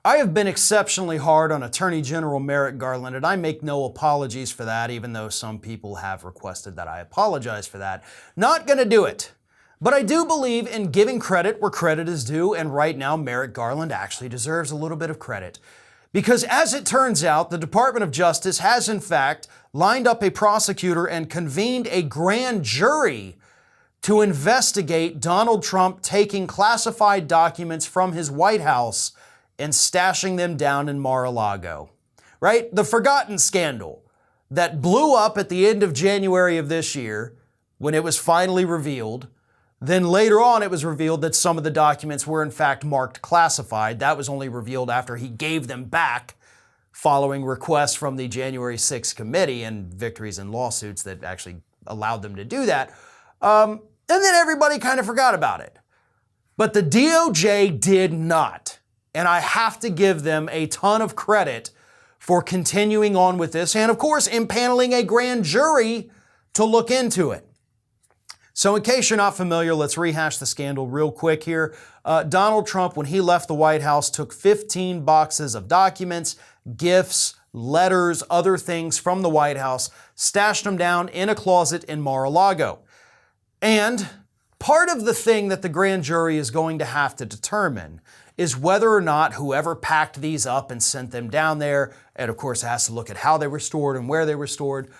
I have been exceptionally hard on Attorney General Merrick Garland, and I make no apologies for that, even though some people have requested that I apologize for that. Not gonna do it. But I do believe in giving credit where credit is due, and right now Merrick Garland actually deserves a little bit of credit. Because as it turns out, the Department of Justice has in fact lined up a prosecutor and convened a grand jury to investigate Donald Trump taking classified documents from his White House and stashing them down in Mar-a-Lago, right? The forgotten scandal that blew up at the end of January of this year when it was finally revealed. Then later on, it was revealed that some of the documents were in fact marked classified. That was only revealed after he gave them back following requests from the January 6th committee and victories and lawsuits that actually allowed them to do that. And then everybody kind of forgot about it. But the DOJ did not. And I have to give them a ton of credit for continuing on with this and, of course, impaneling a grand jury to look into it. So in case you're not familiar, let's rehash the scandal real quick here. Donald Trump, when he left the White House, took 15 boxes of documents, gifts, letters, other things from the White House, stashed them down in a closet in Mar-a-Lago. And part of the thing that the grand jury is going to have to determine is whether or not whoever packed these up and sent them down there, and of course it has to look at how they were stored and where they were stored,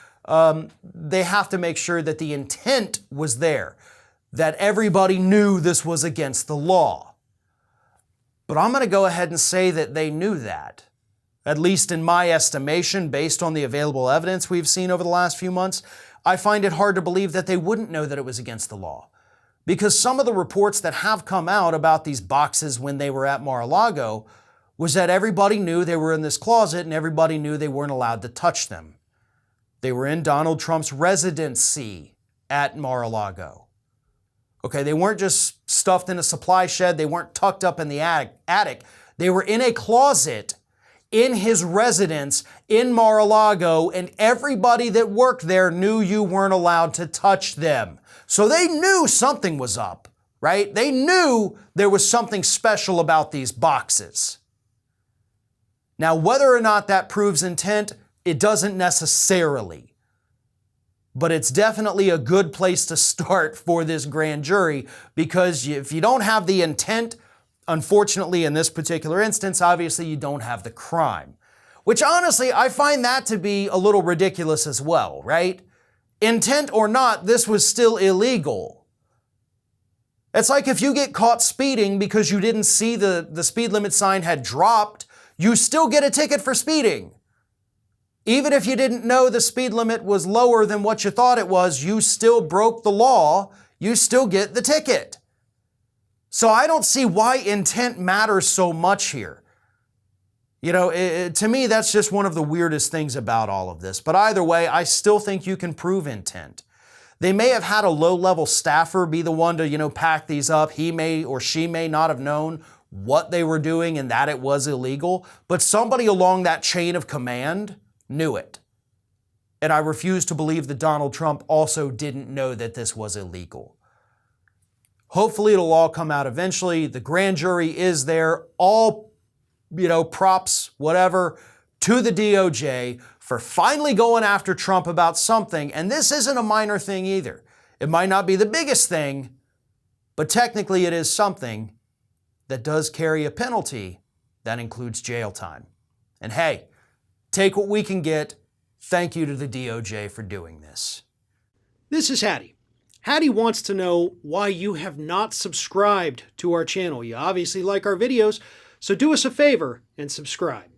they have to make sure that the intent was there, that everybody knew this was against the law. But I'm going to go ahead and say that they knew that, at least in my estimation, based on the available evidence we've seen over the last few months. I find it hard to believe that they wouldn't know that it was against the law. Because some of the reports that have come out about these boxes when they were at Mar-a-Lago was that everybody knew they were in this closet and everybody knew they weren't allowed to touch them. They were in Donald Trump's residency at Mar-a-Lago. Okay, they weren't just stuffed in a supply shed. They weren't tucked up in the attic. They were in a closet in his residence in Mar-a-Lago, and everybody that worked there knew you weren't allowed to touch them. So they knew something was up, right? They knew there was something special about these boxes. Now, whether or not that proves intent, it doesn't necessarily. But it's definitely a good place to start for this grand jury, because if you don't have the intent, unfortunately in this particular instance, obviously you don't have the crime. Which honestly, I find that to be a little ridiculous as well, right? Intent or not, this was still illegal. It's like if you get caught speeding because you didn't see the speed limit sign had dropped, you still get a ticket for speeding. Even if you didn't know the speed limit was lower than what you thought it was, you still broke the law, you still get the ticket. So I don't see why intent matters so much here. You know, to me, that's just one of the weirdest things about all of this. But either way, I still think you can prove intent. They may have had a low-level staffer be the one to, pack these up. He may or she may not have known what they were doing and that it was illegal. But somebody along that chain of command knew it. And I refuse to believe that Donald Trump also didn't know that this was illegal. Hopefully it'll all come out eventually. The grand jury is there. All props, whatever, to the DOJ for finally going after Trump about something. And this isn't a minor thing either. It might not be the biggest thing, but technically it is something that does carry a penalty that includes jail time. And hey, take what we can get. Thank you to the DOJ for doing this. This is Hattie. Hattie wants to know why you have not subscribed to our channel. You obviously like our videos, so do us a favor and subscribe.